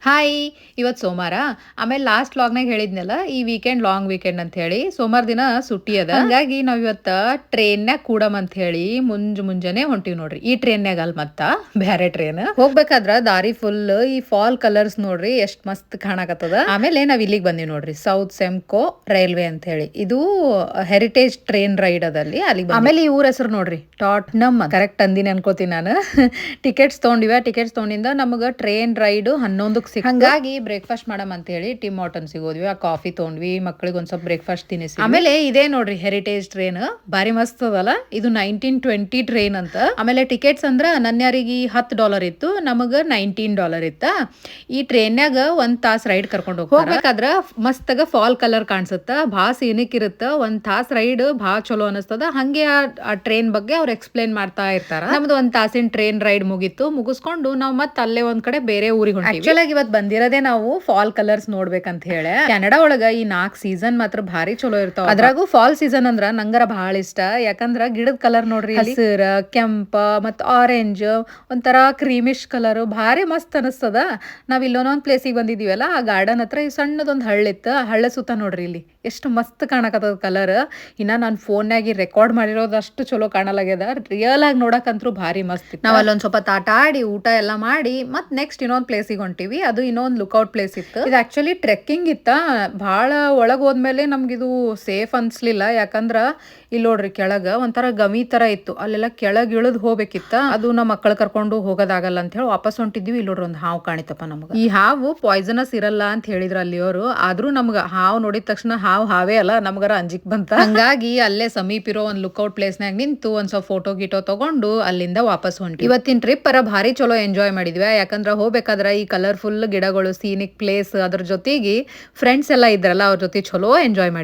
Hi ಇವತ್ತು ಸೋಮವಾರ. ಆಮೇಲೆ ಲಾಸ್ಟ್ ಲಾಗ್ನಾಗ ಹೇಳಿದ್ನಲ್ಲ ಈ ವೀಕೆಂಡ್ ಲಾಂಗ್ ವೀಕೆಂಡ್ ಅಂತ ಹೇಳಿ ಸೋಮವಾರ ದಿನ ಸುಟ್ಟಿ ಅದ. ಹಂಗಾಗಿ ನಾವ್ ಇವತ್ತ ಟ್ರೈನ್ಯಾಗ ಕೂಡಮ್ ಅಂತ ಹೇಳಿ ಮುಂಜಾನೆ ಹೊಂಟಿವ್ ನೋಡ್ರಿ. ಈ ಟ್ರೈನ್ಯಾಗ ಅಲ್ ಮತ್ತ ಬ್ಯಾರೆ ಟ್ರೈನ್ ಹೋಗ್ಬೇಕಾದ್ರ ದಾರಿ ಫುಲ್ ಈ ಫಾಲ್ ಕಲರ್ಸ್ ನೋಡ್ರಿ ಎಷ್ಟ್ ಮಸ್ತ್ ಕಾಣಕತ್ತದ. ಆಮೇಲೆ ನಾವ್ ಇಲ್ಲಿಗೆ ಬಂದಿವ್ ನೋಡ್ರಿ, ಸೌತ್ ಸೆಮ್ಕೋ ರೈಲ್ವೆ ಅಂತ ಹೇಳಿ. ಇದು ಹೆರಿಟೇಜ್ ಟ್ರೈನ್ ರೈಡ್ ಅದಲ್ಲಿ ಅಲ್ಲಿ. ಆಮೇಲೆ ಈ ಊರ ಹೆಸರು ನೋಡ್ರಿ ಟಾಟ್ನಮ್, ಕರೆಕ್ಟ್ ಅಂದಿನಿ ಅನ್ಕೋತೀನಿ ನಾನು. ಟಿಕೆಟ್ಸ್ ತಗೊಂಡಿಂದ ನಮಗ ಟ್ರೈನ್ ರೈಡ್ 11 ಹಂಗಾಗಿ ಬ್ರೇಕ್ಫಾಸ್ಟ್ ಮಾಡಮ್ ಅಂತ ಹೇಳಿ ಟಿಮ್ ಹಾರ್ಟನ್ಸ್ ಹೋದ್ವಿ. ಆ ಕಾಫಿ ತೊಗೊಂಡ್ವಿ, ಮಕ್ಕಳಿಗೆ ಒಂದ್ ಸ್ವಲ್ಪ ಬ್ರೇಕ್ಫಾಸ್ಟ್ ತಿನ್ನಿಸಿ. ಆಮೇಲೆ ಇದೇ ನೋಡ್ರಿ ಹೆರಿಟೇಜ್ ಟ್ರೈನ್, ಬಾರಿ ಮಸ್ತ್ ಅದಲ್ಲ. ಇದು 1920 ಟ್ರೈನ್ ಅಂತ. ಆಮೇಲೆ ಟಿಕೆಟ್ಸ್ ಅಂದ್ರ ನನ್ಯಾರಿಗೆ $10 ಇತ್ತು, ನಮಗ $19 ಇತ್ತ. ಈ ಟ್ರೈನ್ಯಾಗ 1 ತಾಸ್ ರೈಡ್ ಕರ್ಕೊಂಡು ಹೋಗ್ಬೇಕಾದ್ರ ಮಸ್ತಾಗ ಫಾಲ್ ಕಲರ್ ಕಾಣಿಸುತ್ತ, ಭಾಳ ಸೀನಿಕ್ ಇರುತ್ತ. 1 ತಾಸ್ ರೈಡ್ ಭಾಳ ಚಲೋ ಅನಿಸ್ತದ. ಹಂಗೆ ಆ ಟ್ರೈನ್ ಬಗ್ಗೆ ಅವ್ರು ಎಕ್ಸ್ಪ್ಲೇನ್ ಮಾಡ್ತಾ ಇರ್ತಾರ. ನಮ್ದು 1 ತಾಸಿನ ಟ್ರೈನ್ ರೈಡ್ ಮುಗಿಸ್ಕೊಂಡು ನಾವ್ ಮತ್ತೆ ಅಲ್ಲೇ ಒಂದ್ ಕಡೆ ಬೇರೆ ಊರಿಗೆ ಹೊಂಟಿವಿ. ಆಕ್ಚುಲಿ ಇವತ್ತು ಬಂದಿರೋದೇ ನಾವು ಫಾಲ್ ಕಲರ್ಸ್ ನೋಡ್ಬೇಕಂತ ಹೇಳಿ. ಕೆನಡಾ ಒಳಗ ಈ 4 ಸೀಸನ್ ಮಾತ್ರ ಭಾರಿ ಚಲೋ ಇರ್ತಾವ. ಅದ್ರಾಗೂ ಫಾಲ್ ಸೀಸನ್ ಅಂದ್ರ ನಂಗರ ಬಹಳ ಇಷ್ಟ. ಯಾಕಂದ್ರ ಗಿಡದ ಕಲರ್ ನೋಡ್ರಿ, ಹಸಿರ, ಕೆಂಪ ಮತ್ ಆರೆಂಜ್, ಒಂಥರ ಕ್ರೀಮಿಶ್ ಕಲರ್ ಭಾರಿ ಮಸ್ತ್ ಅನಿಸ್ತದ. ನಾವ್ ಇಲ್ಲೊಂದೊಂದ್ ಪ್ಲೇಸಿಗೆ ಬಂದಿದೀವಲ್ಲ, ಆ ಗಾರ್ಡನ್ ಹತ್ರ ಈ ಸಣ್ಣದೊಂದ್ ಹಳ್ಳಿತ್ತ, ಹಳ್ಳ ಸುತ್ತ ನೋಡ್ರಿ ಇಲ್ಲಿ ಎಷ್ಟು ಮಸ್ತ್ ಕಾಣಕತ್ತದ ಕಲರ್. ಇನ್ನ ನಾನ್ ಫೋನ್ಯಾಗಿ ರೆಕಾರ್ಡ್ ಮಾಡಿರೋದು ಅಷ್ಟು ಚಲೋ ಕಾಣಲಾಗ್ಯದ. ರಿಯಲ್ ಆಗಿ ನೋಡಕಂತ್ರು ಭಾರಿ ಮಸ್ತ್. ನಾವ್ ಅಲ್ಲೊಂದ್ ಸ್ವಲ್ಪ ಆಟ ಆಡಿ ಊಟ ಎಲ್ಲಾ ಮಾಡಿ ಮತ್ ನೆಕ್ಸ್ಟ್ ಇನ್ನೊಂದ್ ಪ್ಲೇಸಿಗೆ ಹೊಂಟಿವಿ. ಅದು ಇನ್ನೊಂದು ಲುಕ್ಔಟ್ ಪ್ಲೇಸ್ ಇತ್ತು. ಇದು ಆಕ್ಚುಲಿ ಟ್ರೆಕ್ಕಿಂಗ್ ಇತ್ತ. ಭಾಳ ಒಳಗ್ ಹೋದ್ಮೇಲೆ ನಮ್ಗಿದು ಸೇಫ್ ಅನ್ಸ್ಲಿಲ್ಲ. ಯಾಕಂದ್ರ ಇಲ್ಲಿ ನೋಡ್ರಿ ಕೆಳಗ ಒಂಥರ ಗವಿ ತರ ಇತ್ತು, ಅಲ್ಲೆಲ್ಲ ಕೆಳಗ್ ಇಳಿದ್ ಹೋಗ್ಬೇಕಿತ್ತ. ಅದು ನಮ್ಮ ಮಕ್ಕಳು ಕರ್ಕೊಂಡು ಹೋಗೋದಾಗಲ್ಲ ಅಂತ ಹೇಳಿ ವಾಪಸ್ ಹೊಂಟಿದ್ವಿ. ಇಲ್ಲಿ ನೋಡ್ರಿ ಒಂದು ಹಾವು ಕಾಣಿತಪ್ಪ ನಮ್ಗ. ಈ ಹಾವು ಪಾಯ್ಸನಸ್ ಇರಲ್ಲ ಅಂತ ಹೇಳಿದ್ರ ಅಲ್ಲಿಯವರು. ಆದ್ರೂ ನಮ್ಗ ಹಾವು ನೋಡಿದ ತಕ್ಷಣ ಹಾವೇ ಅಲ್ಲ, ನಮ್ಗಾರ ಅಂಜಿಕ್ ಬಂತ. ಹಂಗಾಗಿ ಅಲ್ಲೇ ಸಮೀಪ ಇರೋ ಒಂದ್ ಲುಕ್ಔಟ್ ಪ್ಲೇಸ್ನಾಗ ನಿಂತು ಒಂದ್ ಸ್ವಲ್ಪ ಫೋಟೋ ಗಿಟೋ ತಗೊಂಡು ಅಲ್ಲಿಂದ ವಾಪಸ್ ಹೊಂಟಿ. ಇವತ್ತಿನ ಟ್ರಿಪ್ ಭಾರಿ ಚಲೋ ಎಂಜಾಯ್ ಮಾಡಿದ್ವಿ. ಯಾಕಂದ್ರ ಹೋಗ್ಬೇಕಾದ್ರ ಈ ಕಲರ್ಫುಲ್ ಗಿಡಗಳು, ಸೀನಿಕ್ ಪ್ಲೇಸ್, ಅದ್ರ ಜೊತೆಗೆ ಫ್ರೆಂಡ್ಸ್ ಎಲ್ಲ ಇದ್ರಲ್ಲ, ಅವ್ರ ಜೊತೆ ಚಲೋ ಎಂಜಾಯ್ ಮಾಡಿ.